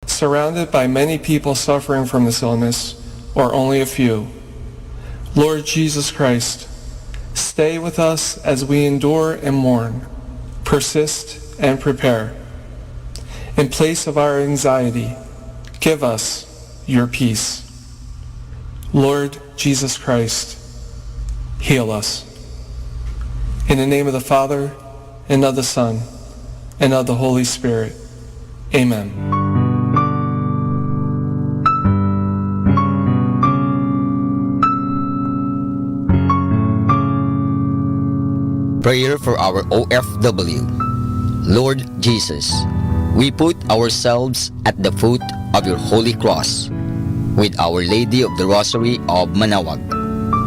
surrounded by many people suffering from this illness, or only a few. Lord Jesus Christ, stay with us as we endure and mourn, persist and prepare. In place of our anxiety, give us your peace. Lord Jesus Christ, heal us. In the name of the Father, and of the Son, and of the Holy Spirit. Amen. Prayer for our OFW. Lord Jesus, we put ourselves at the foot of your holy cross with Our Lady of the Rosary of Manaoag,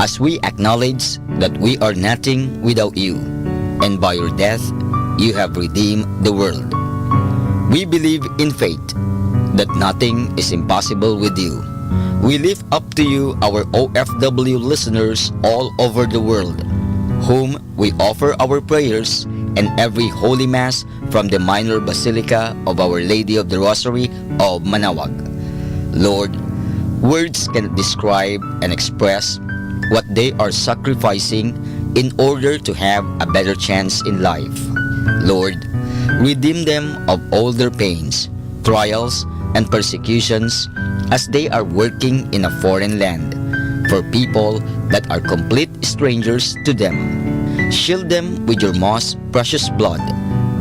as we acknowledge that we are nothing without you, and by your death you have redeemed the world. We believe in faith that nothing is impossible with you. We lift up to you our OFW listeners all over the world, whom we offer our prayers and every Holy Mass from the Minor Basilica of Our Lady of the Rosary of Manaoag. Lord, words cannot describe and express what they are sacrificing in order to have a better chance in life. Lord, redeem them of all their pains, trials, and persecutions as they are working in a foreign land for people that are complete strangers to them. Shield them with your most precious blood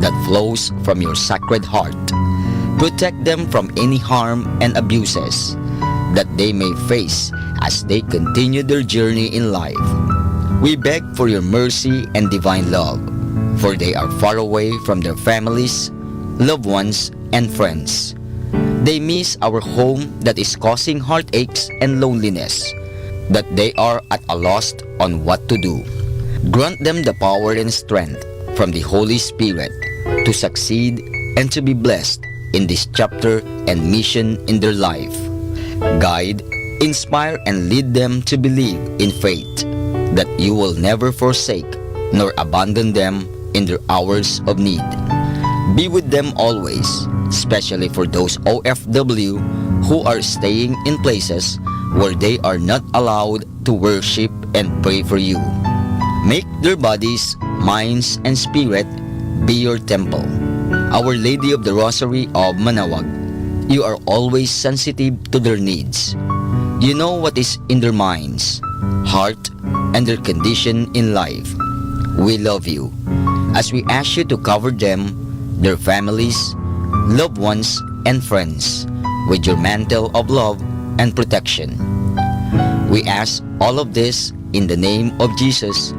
that flows from your sacred heart. Protect them from any harm and abuses that they may face as they continue their journey in life. We beg for your mercy and divine love, for they are far away from their families, loved ones, and friends. They miss our home that is causing heartaches and loneliness, that they are at a loss on what to do. Grant them the power and strength from the Holy Spirit to succeed and to be blessed in this chapter and mission in their life. Guide, inspire, and lead them to believe in faith that you will never forsake nor abandon them in their hours of need. Be with them always, especially for those OFW who are staying in places where they are not allowed to worship and pray for you. Make their bodies, minds, and spirit be your temple. Our Lady of the Rosary of Manaoag, you are always sensitive to their needs. You know what is in their minds, heart, and their condition in life. We love you as we ask you to cover them, their families, loved ones, and friends with your mantle of love and protection. We ask all of this in the name of Jesus,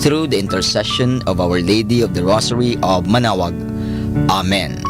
through the intercession of Our Lady of the Rosary of Manaoag. Amen.